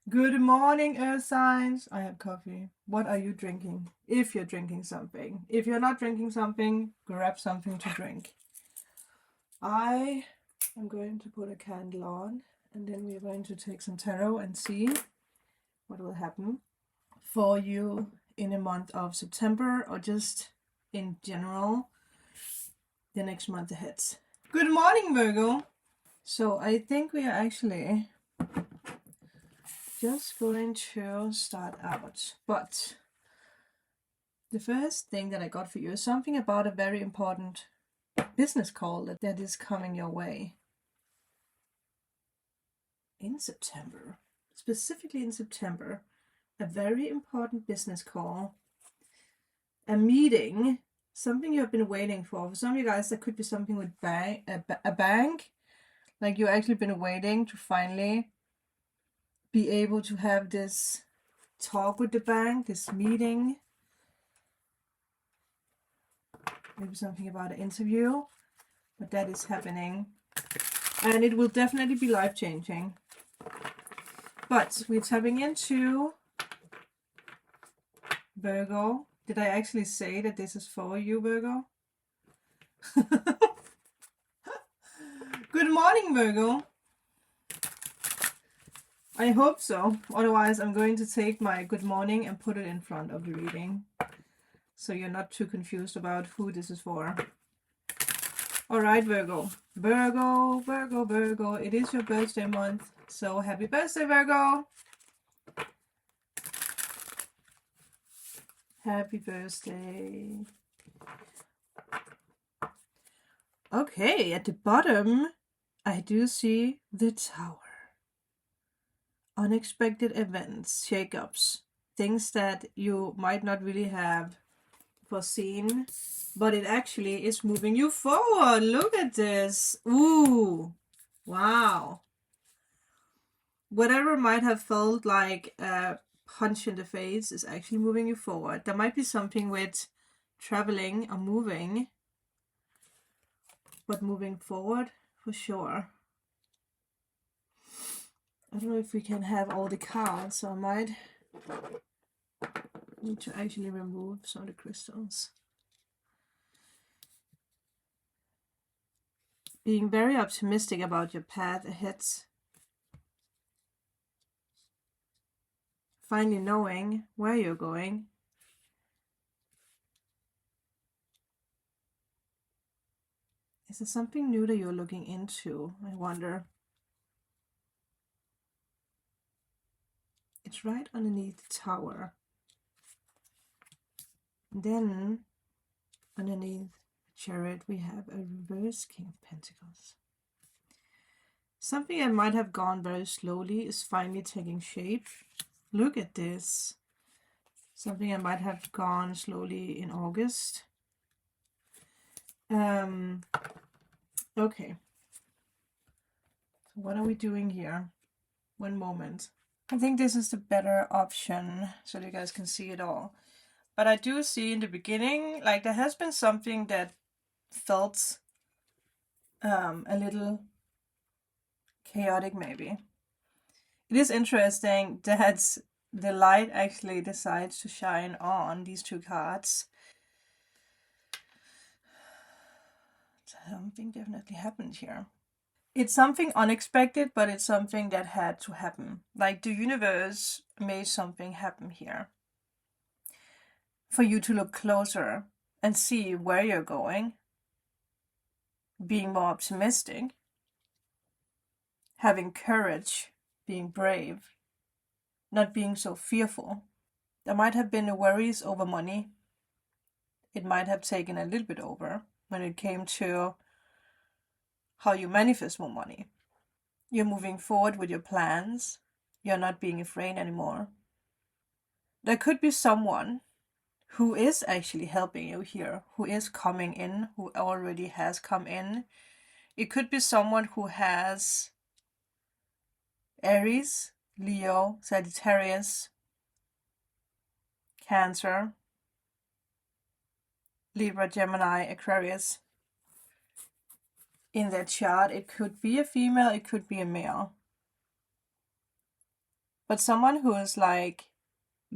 Good morning, Earth signs. I have coffee. What are you drinking? If you're drinking something. If you're not drinking something, grab something to drink. I am going to put a candle on, and then we're going to take some tarot and see what will happen for you in the month of September, or just in general the next month ahead. Good morning, Virgo. So I think we are actually just going to start out, but the first thing that I got for you is something about a very important business call that is coming your way in September. Specifically in September, a very important business call, a meeting, something you have been waiting for. For some of you guys, that could be something with a bank, like you've actually been waiting to finally be able to have this talk with the bank, this meeting. Maybe something about an interview, but that is happening. And it will definitely be life-changing. But we're tapping into Virgo. Did I actually say that this is for you, Virgo? Good morning, Virgo. I hope so. Otherwise, I'm going to take my good morning and put it in front of the reading, so you're not too confused about who this is for. All right, Virgo. Virgo, Virgo, Virgo. It is your birthday month, so happy birthday, Virgo. Happy birthday. Okay, at the bottom, I do see the Tower. Unexpected events, shakeups, things that you might not really have foreseen, but it actually is moving you forward. Look at this. Ooh, wow. Whatever might have felt like a punch in the face is actually moving you forward. There might be something with traveling or moving, but moving forward for sure. I don't know if we can have all the cards, so I might need to actually remove some of the crystals. Being very optimistic about your path ahead. Finally knowing where you're going. Is there something new that you're looking into? I wonder. It's right underneath the Tower. And then underneath the Chariot we have a reverse King of Pentacles. Something that might have gone very slowly is finally taking shape. Look at this. Something that might have gone slowly in August. Okay. So what are we doing here? One moment. I think this is the better option so you guys can see it all. But I do see in the beginning, like there has been something that felt a little chaotic maybe. It is interesting that the light actually decides to shine on these two cards. Something definitely happened here. It's something unexpected, but it's something that had to happen. Like the universe made something happen here for you to look closer and see where you're going, being more optimistic, having courage, being brave, not being so fearful. There might have been worries over money. It might have taken a little bit over when it came to how you manifest more money. You're moving forward with your plans. You're not being afraid anymore. There could be someone who is actually helping you here, who is coming in, who already has come in. It could be someone who has Aries, Leo, Sagittarius, Cancer, Libra, Gemini, Aquarius in that chart. It could be a female, it could be a male. but someone who is like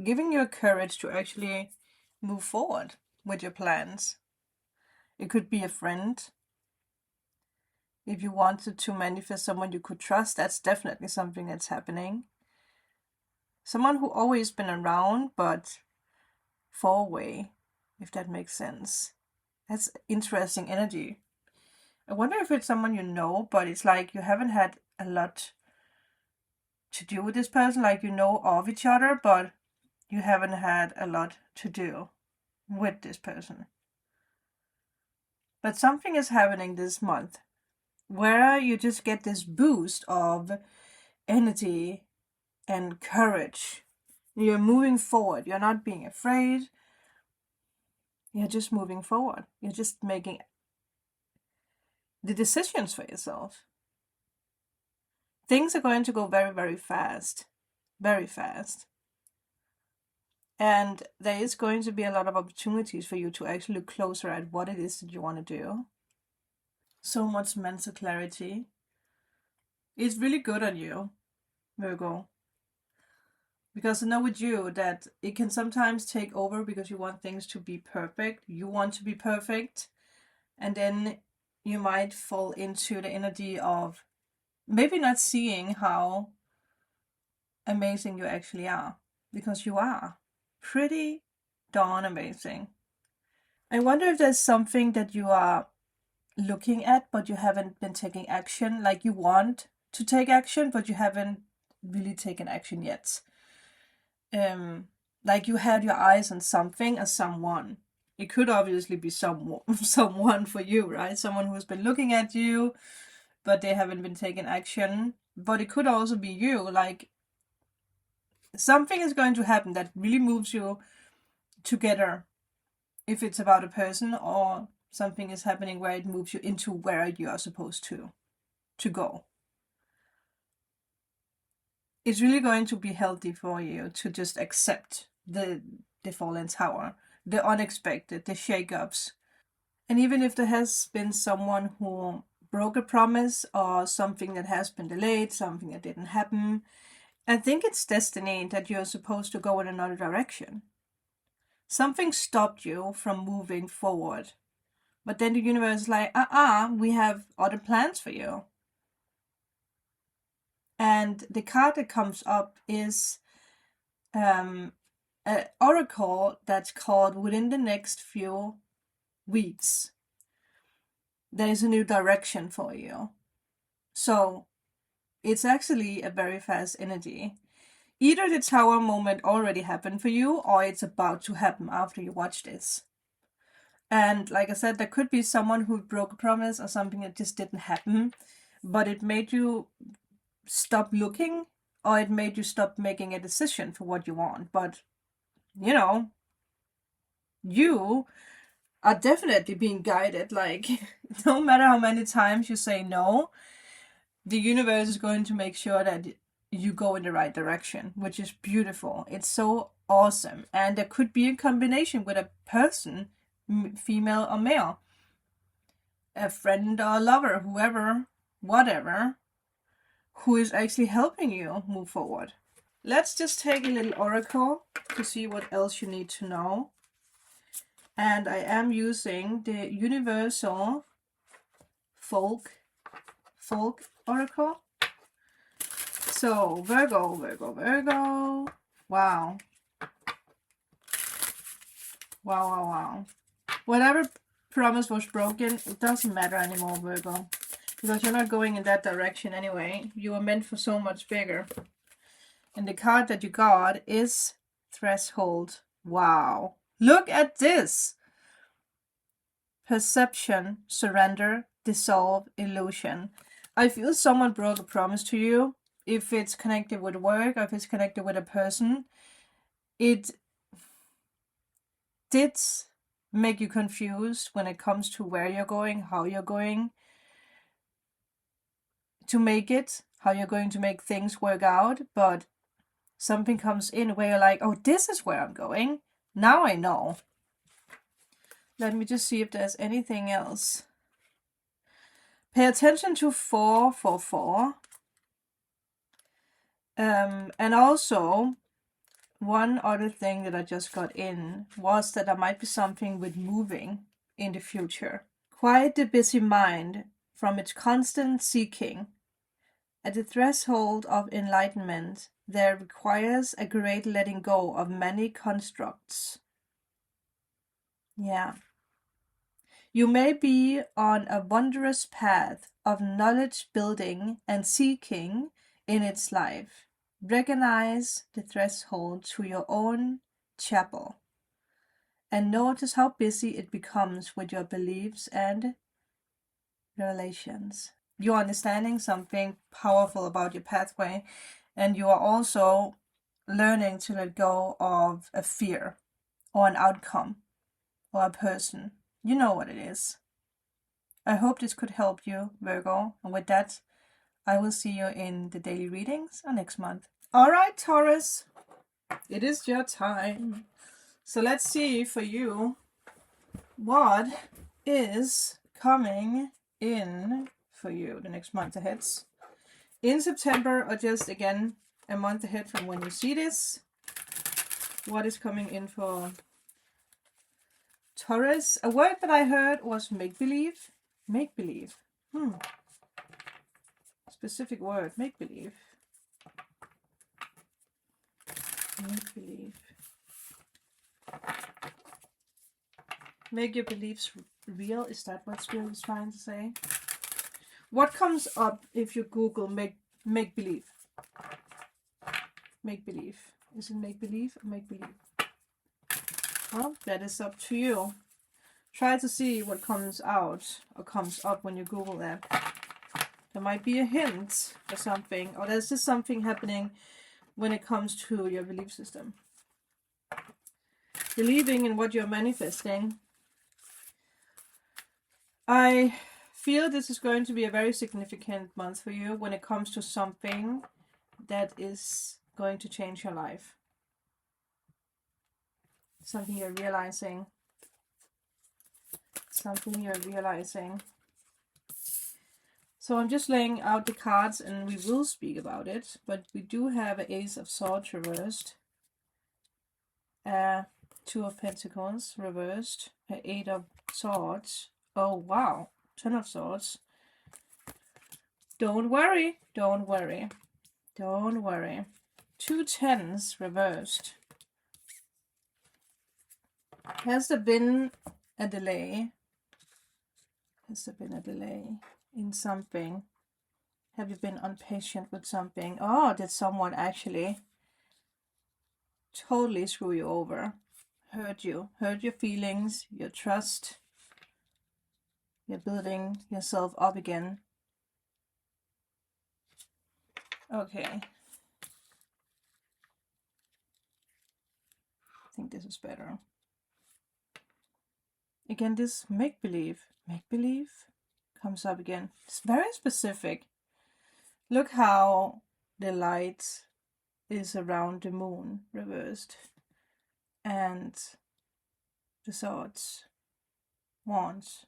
giving you courage to actually move forward with your plans. It could be a friend. If you wanted to manifest someone you could trust, that's definitely something that's happening. Someone who always been around, but far away, if that makes sense. That's interesting energy. I wonder if it's someone you know, but it's like you haven't had a lot to do with this person, like you know of each other, but you haven't had a lot to do with this person. But something is happening this month where you just get this boost of energy and courage. You're moving forward. You're not being afraid. You're just moving forward. You're just making the decisions for yourself. Things are going to go very, very fast. Very fast. And there is going to be a lot of opportunities for you to actually look closer at what it is that you want to do. So much mental clarity. It's really good on you, Virgo. Because I know with you that it can sometimes take over because you want things to be perfect. You want to be perfect. And then you might fall into the energy of maybe not seeing how amazing you actually are. Because you are pretty darn amazing. I wonder if there's something that you are looking at but you haven't been taking action. Like you want to take action but you haven't really taken action yet. Like you had your eyes on something or someone. It could obviously be someone for you, right? Someone who's been looking at you, but they haven't been taking action. But it could also be you, like something is going to happen that really moves you together. If it's about a person or something is happening where it moves you into where you are supposed to go. It's really going to be healthy for you to just accept the fallen tower, the unexpected, the shakeups. And even if there has been someone who broke a promise or something that has been delayed, something that didn't happen, I think it's destiny that you're supposed to go in another direction. Something stopped you from moving forward. But then the universe is like, we have other plans for you. And the card that comes up is an oracle that's called Within the Next Few Weeks. There is a new direction for you. So it's actually a very fast energy. Either the tower moment already happened for you or it's about to happen after you watch this. And like I said, there could be someone who broke a promise or something that just didn't happen, but it made you stop looking or it made you stop making a decision for what you want. But, you know, you are definitely being guided. Like, no matter how many times you say no, the universe is going to make sure that you go in the right direction, which is beautiful. It's so awesome. And there could be a combination with a person, female or male, a friend or a lover, whoever, whatever, who is actually helping you move forward. Let's just take a little oracle to see what else you need to know. And I am using the Universal Folk Oracle. So, Virgo. Wow. Wow. Whatever promise was broken, it doesn't matter anymore, Virgo. Because you're not going in that direction anyway. You were meant for so much bigger. And the card that you got is Threshold. Wow. Look at this. Perception, surrender, dissolve, illusion. I feel someone broke a promise to you. If it's connected with work or if it's connected with a person, it did make you confused when it comes to where you're going, how you're going to make it, how you're going to make things work out. But something comes in where you're like, oh, this is where I'm going. Now I know. Let me just see if there's anything else. Pay attention to 444. And also, one other thing that I just got in was that there might be something with moving in the future. Quiet the busy mind from its constant seeking. At the threshold of enlightenment, there requires a great letting go of many constructs. Yeah. You may be on a wondrous path of knowledge building and seeking in its life. Recognize the threshold to your own chapel and notice how busy it becomes with your beliefs and revelations. You're understanding something powerful about your pathway, and you are also learning to let go of a fear or an outcome or a person. You know what it is. I hope this could help you, Virgo. And with that, I will see you in the daily readings next month. All right, Taurus, it is your time. So let's see for you what is coming in for you the next month ahead. In September, or just again a month ahead from when you see this, what is coming in for Taurus? A word that I heard was make-believe. Make-believe. Specific word, make-believe. Make-believe. Make your beliefs real. Is that what Spirit is trying to say? What comes up if you Google make-believe? Make-believe. Is it make-believe or make-believe? Well, that is up to you. Try to see what comes out or comes up when you Google that. There might be a hint or something, or there's just something happening when it comes to your belief system. Believing in what you're manifesting. I feel this is going to be a very significant month for you when it comes to something that is going to change your life. Something you're realizing. Something you're realizing. So I'm just laying out the cards and we will speak about it. But we do have an Ace of Swords reversed. Two of Pentacles reversed. An Eight of Swords. Oh wow. 10 of Swords. Don't worry. Don't worry. Don't worry. Two tens reversed. Has there been a delay? Has there been a delay in something? Have you been impatient with something? Oh, did someone actually totally screw you over? Hurt you? Hurt your feelings, your trust? You're building yourself up again. Okay. I think this is better. Again, this make-believe comes up again. It's very specific. Look how the light is around the moon reversed. And the swords, wands.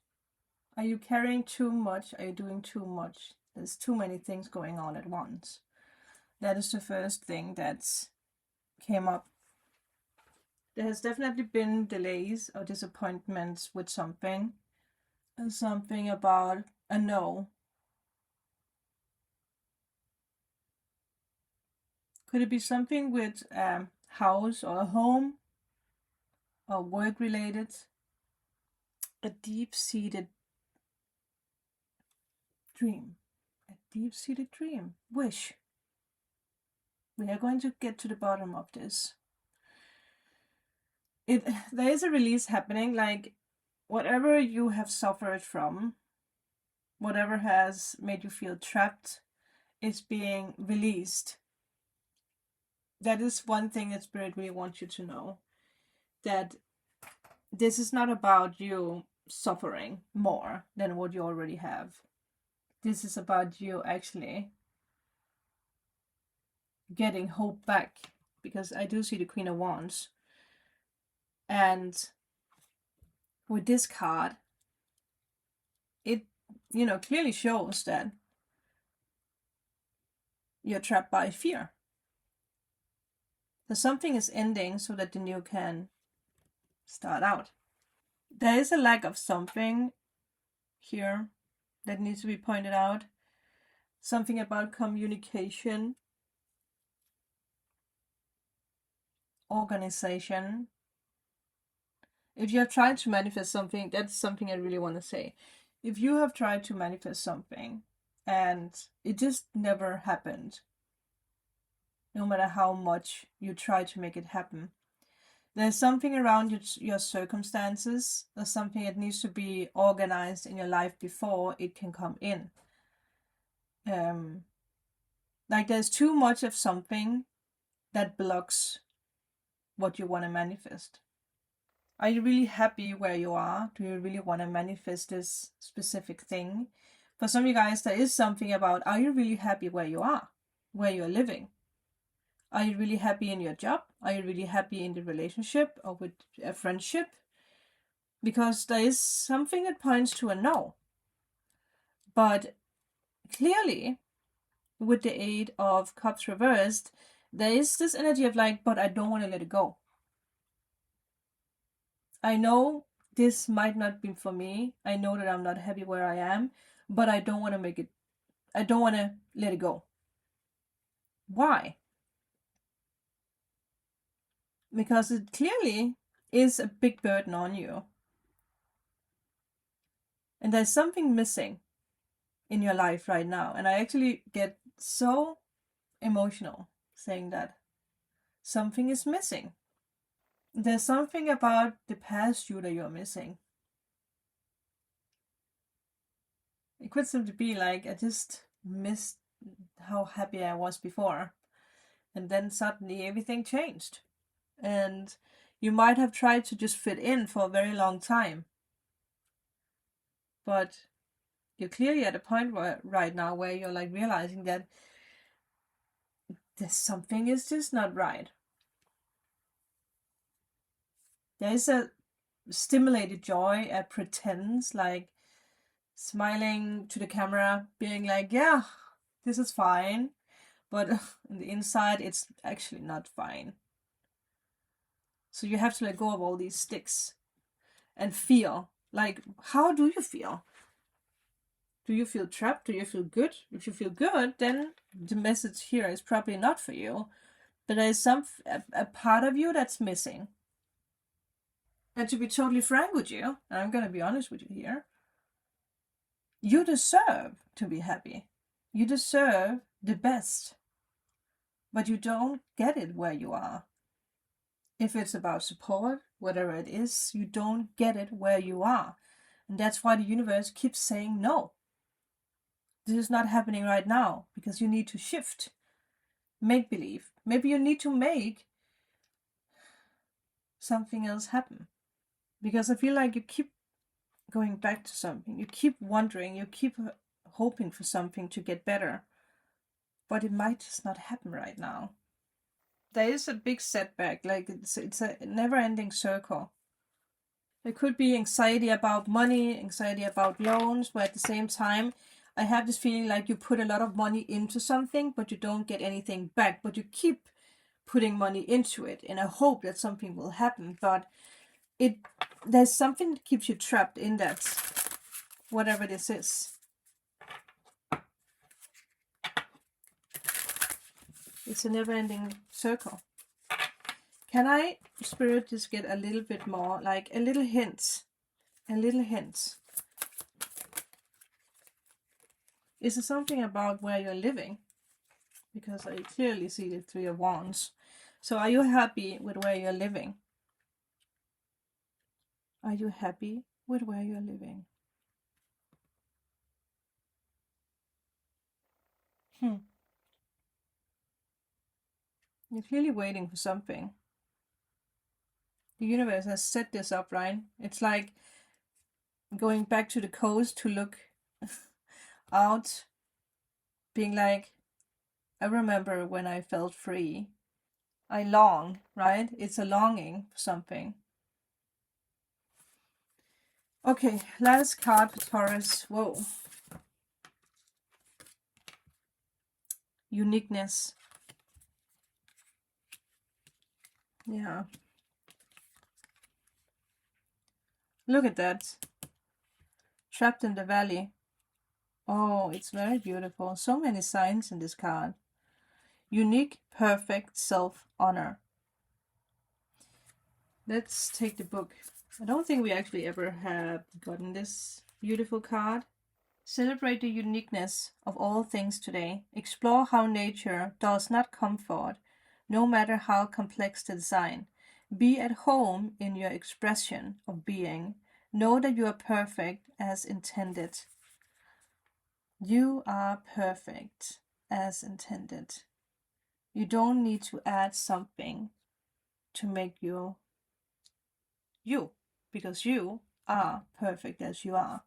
Are you carrying too much? Are you doing too much? There's too many things going on at once. That is the first thing that came up. There has definitely been delays or disappointments with something. Something about a no. Could it be something with a house or a home or work related? A deep-seated dream. A deep-seated dream. Wish. We are going to get to the bottom of this. There is a release happening, like whatever you have suffered from, whatever has made you feel trapped, is being released. That is one thing that Spirit really wants you to know. That this is not about you suffering more than what you already have. This is about you actually getting hope back. Because I do see the Queen of Wands. And with this card, it, clearly shows that you're trapped by fear. So something is ending so that the new can start out. There is a lack of something here that needs to be pointed out. Something about communication, organization. If you have tried to manifest something, that's something I really want to say. If you have tried to manifest something and it just never happened, no matter how much you try to make it happen, there's something around your circumstances. There's something that needs to be organized in your life before it can come in. Like there's too much of something that blocks what you want to manifest. Are you really happy where you are? Do you really want to manifest this specific thing? For some of you guys, there is something about, are you really happy where you are, where you're living? Are you really happy in your job? Are you really happy in the relationship or with a friendship? Because there is something that points to a no. But clearly, with the Eight of Cups reversed, there is this energy of like, but I don't want to let it go. I know this might not be for me. I know that I'm not happy where I am, but I don't want to I don't want to let it go. Why? Because it clearly is a big burden on you. And there's something missing in your life right now. And I actually get so emotional saying that. Something is missing. There's something about the past you that you're missing. It could simply be like, I just missed how happy I was before. And then suddenly everything changed. And you might have tried to just fit in for a very long time. But you're clearly at a point right now where you're like realizing that there's something is just not right. There is a stimulated joy, a pretense, like smiling to the camera, being like, yeah, this is fine. But on the inside, it's actually not fine. So you have to let go of all these sticks and feel. Like, how do you feel? Do you feel trapped? Do you feel good? If you feel good, then the message here is probably not for you. But there is a part of you that's missing. And to be totally frank with you, and I'm going to be honest with you here, you deserve to be happy. You deserve the best. But you don't get it where you are. If it's about support, whatever it is, you don't get it where you are. And that's why the universe keeps saying no. This is not happening right now because you need to shift. Make believe. Maybe you need to make something else happen. Because I feel like you keep going back to something. You keep wondering. You keep hoping for something to get better. But it might just not happen right now. There is a big setback. Like it's a never-ending circle. There could be anxiety about money, anxiety about loans, but at the same time, I have this feeling like you put a lot of money into something, but you don't get anything back. But you keep putting money into it in a hope that something will happen. But there's something that keeps you trapped in that, whatever this is. It's a never-ending circle. Can I, Spirit, just get a little bit more, like a little hint? A little hint. Is it something about where you're living? Because I clearly see the Three of Wands. So are you happy with where you're living? Are you happy with where you're living? You're clearly waiting for something. The universe has set this up, right? It's like going back to the coast to look out, being like, I remember when I felt free. I long, right? It's a longing for something. Okay, last card for Taurus. Whoa. Uniqueness. Yeah. Look at that. Trapped in the valley. Oh, it's very beautiful. So many signs in this card. Unique, perfect self-honor. Let's take the book. I don't think we actually ever have gotten this beautiful card. Celebrate the uniqueness of all things today. Explore how nature does not comfort, no matter how complex the design. Be at home in your expression of being. Know that you are perfect as intended. You are perfect as intended. You don't need to add something to make you you, because you are perfect as you are.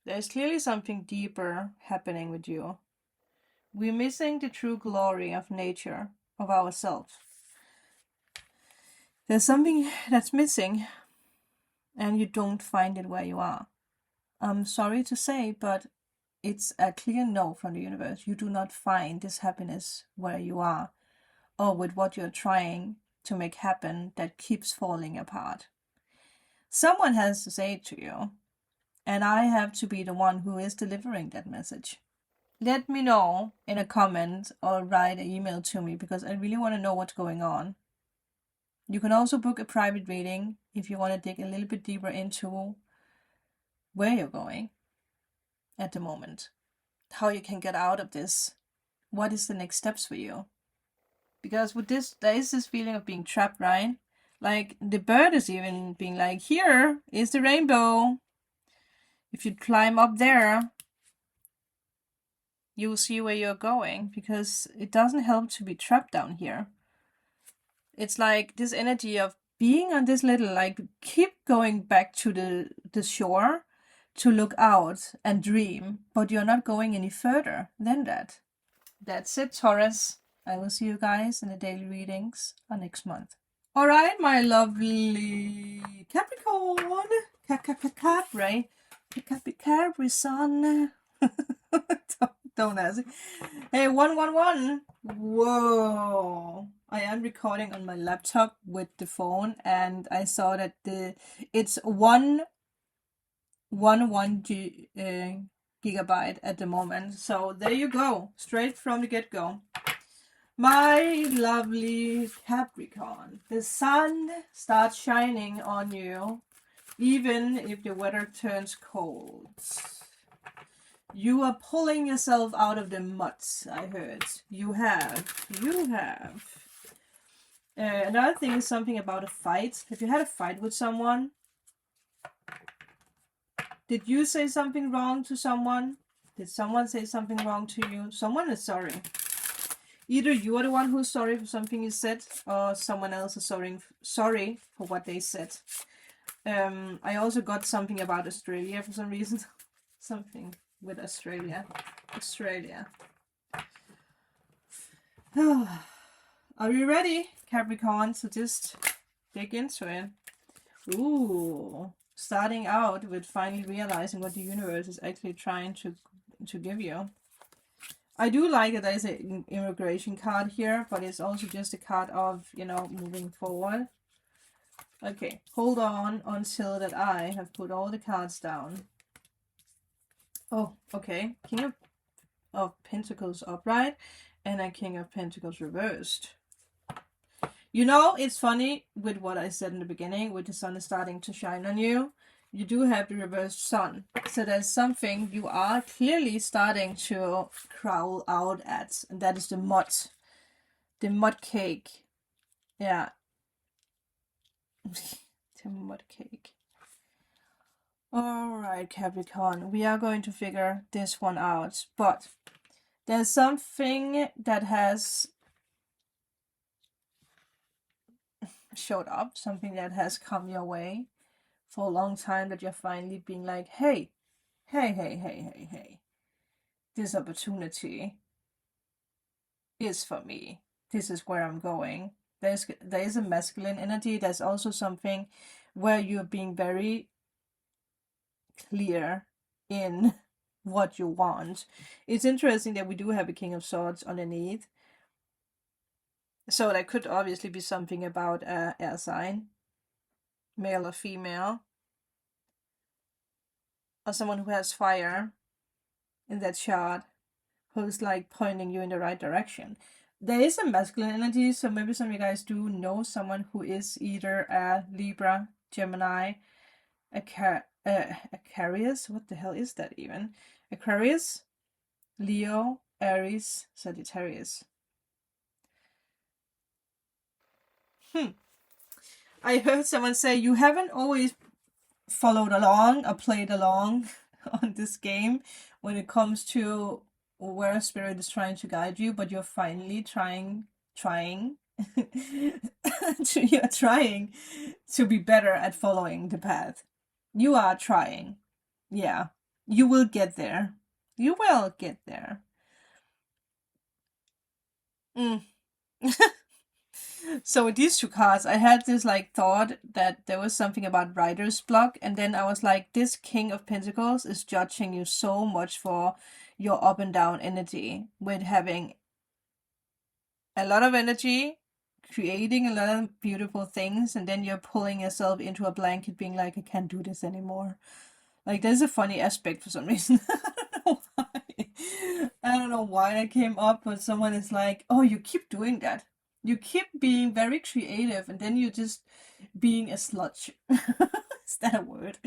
There's clearly something deeper happening with you. We're missing the true glory of nature, of ourselves. There's something that's missing, and you don't find it where you are. I'm sorry to say, but it's a clear no from the universe. You do not find this happiness where you are, or with what you're trying to make happen that keeps falling apart. Someone has to say it to you, and I have to be the one who is delivering that message. Let me know in a comment or write an email to me, because I really want to know what's going on. You can also book a private reading if you want to dig a little bit deeper into where you're going at the moment, how you can get out of this, what is the next steps for you. Because with this, there is this feeling of being trapped, right? Like the bird is even being like, here is the rainbow. If you climb up there, you will see where you're going, because it doesn't help to be trapped down here. It's like this energy of being on this little, like, keep going back to the shore to look out and dream, but you're not going any further than that. That's it, Taurus. I will see you guys in the daily readings next month. All right, my lovely Capricorn. Capri sun. Don't ask. Hey, 111. Whoa. I am recording on my laptop with the phone, and I saw that it's 111 gigabyte at the moment. So there you go, straight from the get-go. My lovely Capricorn, the sun starts shining on you, even if the weather turns cold. You are pulling yourself out of the mud, I heard. You have. Another thing is something about a fight. Have you had a fight with someone? Did you say something wrong to someone? Did someone say something wrong to you? Someone is sorry. Either you are the one who's sorry for something you said, or someone else is sorry for what they said. I also got something about Australia for some reason. Something with Australia. Are you ready, Capricorn? So just dig into it. Ooh, starting out with finally realizing what the universe is actually trying to give you. I do like that there's an immigration card here, but it's also just a card of, moving forward. Okay, hold on until that I have put all the cards down. Oh, okay. King of Pentacles upright and a King of Pentacles reversed. It's funny with what I said in the beginning, with the sun is starting to shine on you. You do have the reversed sun. So there's something you are clearly starting to crawl out at, and that is the mud. The mud cake. Yeah. The mud cake. Alright, Capricorn. We are going to figure this one out. But there's something that has showed up. Something that has come your way for a long time, that you're finally being like, hey. This opportunity is for me. This is where I'm going. There is a masculine energy. There's also something where you're being very clear in what you want. It's interesting that we do have a King of Swords underneath. So that could obviously be something about a air sign, male or female, or someone who has fire in that chart, who's like pointing you in the right direction. There is a masculine energy, so maybe some of you guys do know someone who is either a Libra, Gemini, Aquarius. What the hell is that even? Aquarius, Leo, Aries, Sagittarius. I heard someone say you haven't always followed along or played along on this game when it comes to where spirit is trying to guide you, but you're finally trying you're trying to be better at following the path. You are trying. Yeah. You will get there. You will get there. So with these two cards, I had this like thought that there was something about writer's block, and then I was like, this King of Pentacles is judging you so much for your up and down energy, with having a lot of energy, creating a lot of beautiful things, and then you're pulling yourself into a blanket being like, I can't do this anymore. Like, there's a funny aspect for some reason. I don't know why that came up, but someone is like, oh, you keep doing that. You keep being very creative, and then you're just being a sludge. Is that a word?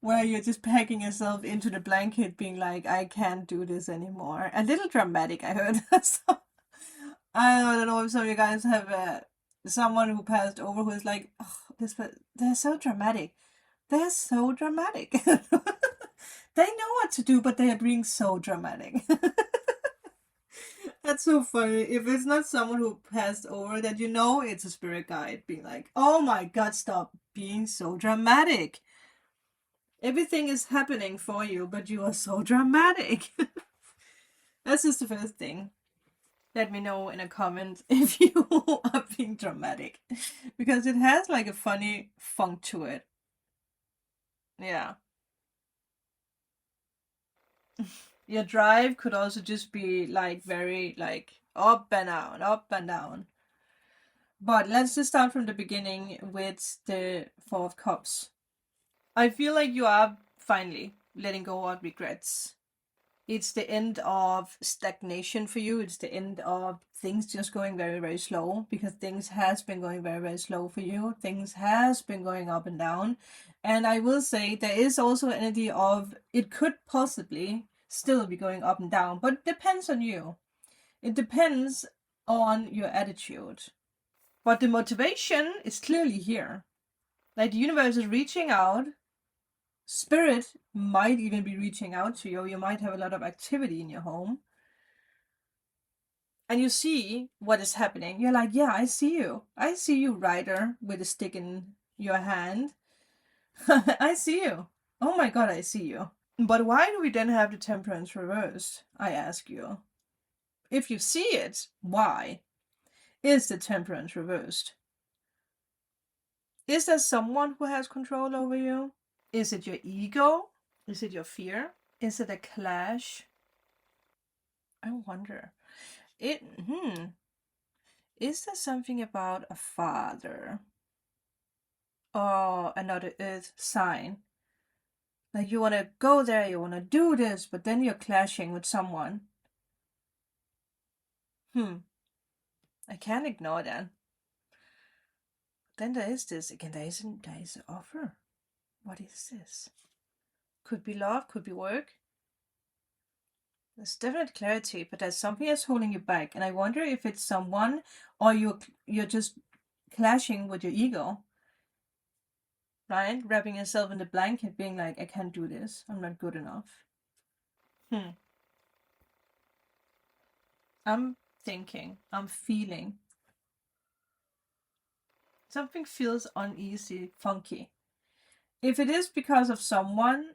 Where you're just packing yourself into the blanket, being like, I can't do this anymore. A little dramatic, I heard. So, I don't know if some of you guys have someone who passed over who is like, oh, they're so dramatic. They're so dramatic. They know what to do, but they are being so dramatic. That's so funny. If it's not someone who passed over, that you know it's a spirit guide being like, oh my god, stop being so dramatic. Everything is happening for you, but you are so dramatic. That's just the first thing. Let me know in a comment if you are being dramatic. Because it has like a funny funk to it. Yeah. Your drive could also just be like very like up and down, up and down. But let's just start from the beginning with the Four of Cups. I feel like you are finally letting go of regrets. It's the end of stagnation for you. It's the end of things just going very, very slow, because things has been going very, very slow for you. Things has been going up and down. And I will say there is also energy of it could possibly still be going up and down, but it depends on you. It depends on your attitude. But the motivation is clearly here. Like the universe is reaching out. Spirit might even be reaching out to you. You might have a lot of activity in your home. And you see what is happening. You're like, yeah, I see you. I see you, rider, with a stick in your hand. I see you. Oh my god, I see you. But why do we then have the Temperance reversed? I ask you. If you see it, why is the Temperance reversed? Is there someone who has control over you? Is it your ego? Is it your fear? Is it a clash? I wonder. Is there something about a father? Or another earth sign? Like you want to go there, you want to do this, but then you're clashing with someone. I can't ignore that. Then there is this again. There is an offer. What is this? Could be love, could be work. There's definite clarity, but there's something that's holding you back, and I wonder if it's someone, or you're just clashing with your ego, right? Wrapping yourself in the blanket, being like, I can't do this. I'm not good enough. I'm thinking. I'm feeling. Something feels uneasy, funky. If it is because of someone,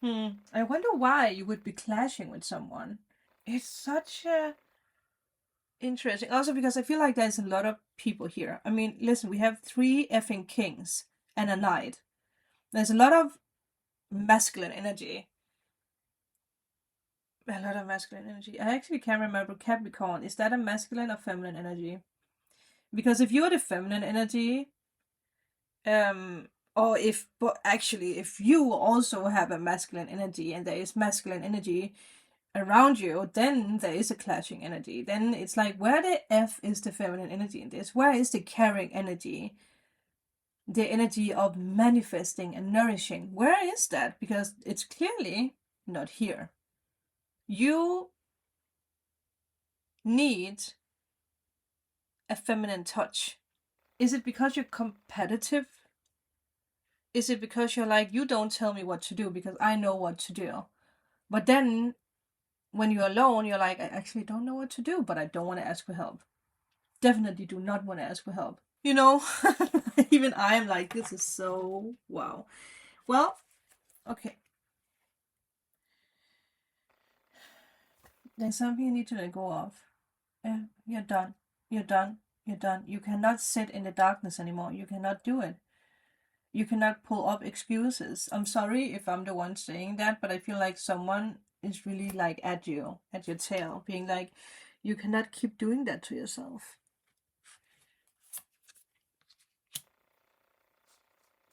I wonder why you would be clashing with someone. It's such a interesting. Also, because I feel like there's a lot of people here. I mean, listen, we have 3 effing kings and a knight. There's a lot of masculine energy. A lot of masculine energy. I actually can't remember Capricorn. Is that a masculine or feminine energy? Because if you're the feminine energy, or if, but actually, if you also have a masculine energy and there is masculine energy around you, then there is a clashing energy. Then it's like, where the F is the feminine energy in this? Where is the caring energy? The energy of manifesting and nourishing? Where is that? Because it's clearly not here. You need a feminine touch. Is it because you're competitive? Is it because you're like, you don't tell me what to do because I know what to do? But then when you're alone, you're like, I actually don't know what to do, but I don't want to ask for help. Definitely do not want to ask for help. You know, even I'm like, this is so wow. Well, okay. There's something you need to let go of. You're done. You're done. You're done. You cannot sit in the darkness anymore. You cannot do it. You cannot pull up excuses. I'm sorry if I'm the one saying that, but I feel like someone is really like at you, at your tail, being like, you cannot keep doing that to yourself.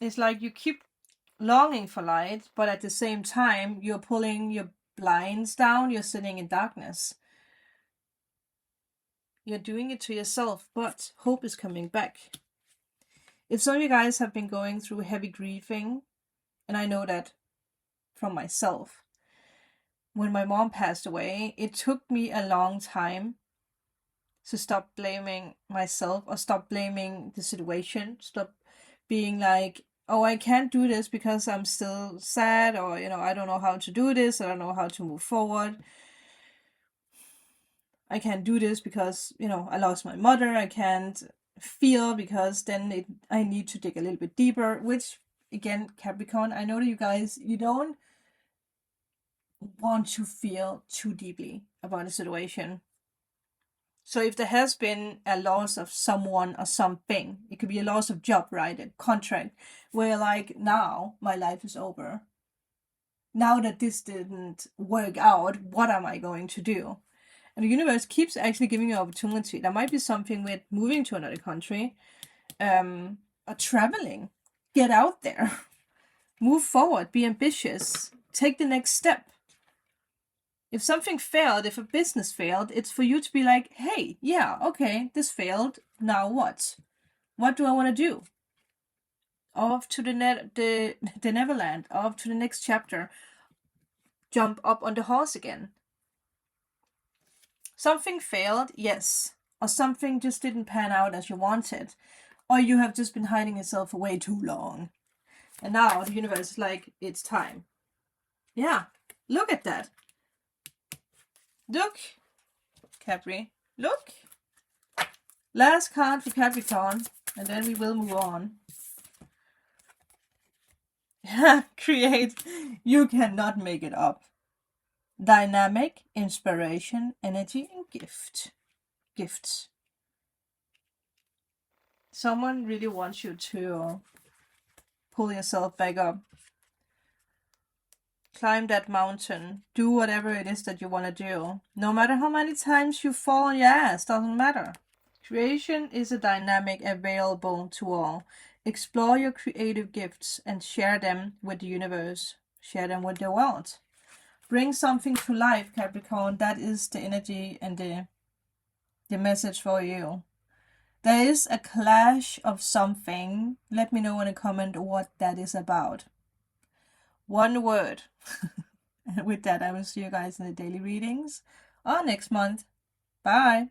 It's like you keep longing for light, but at the same time, you're pulling your blinds down, you're sitting in darkness. You're doing it to yourself, but hope is coming back. If some of you guys have been going through heavy grieving, and I know that from myself, when my mom passed away, it took me a long time to stop blaming myself or stop blaming the situation, stop being like, oh, I can't do this because I'm still sad, or, you know, I don't know how to do this, I don't know how to move forward. I can't do this because, you know, I lost my mother. I can't feel because then I need to dig a little bit deeper, which, again, Capricorn, I know that you guys, you don't want to feel too deeply about a situation. So if there has been a loss of someone or something, it could be a loss of job, right? A contract, where like, now my life is over. Now that this didn't work out, what am I going to do? And the universe keeps actually giving you opportunity. There might be something with moving to another country, or traveling. Get out there. Move forward. Be ambitious. Take the next step. If something failed, if a business failed, it's for you to be like, hey, yeah, okay, this failed. Now what? What do I want to do? Off to the Neverland. Off to the next chapter. Jump up on the horse again. Something failed, yes. Or something just didn't pan out as you wanted. Or you have just been hiding yourself away too long. And now the universe is like, it's time. Yeah, look at that. Look, Capri, look. Last card for Capricorn, and then we will move on. Create, you cannot make it up. Dynamic, inspiration, energy, and gifts. Someone really wants you to pull yourself back up. Climb that mountain. Do whatever it is that you want to do. No matter how many times you fall on your ass, doesn't matter. Creation is a dynamic available to all. Explore your creative gifts and share them with the universe. Share them with the world. Bring something to life, Capricorn. That is the energy and the message for you. There is a clash of something. Let me know in a comment what that is about. One word. And with that, I will see you guys in the daily readings next month. Bye.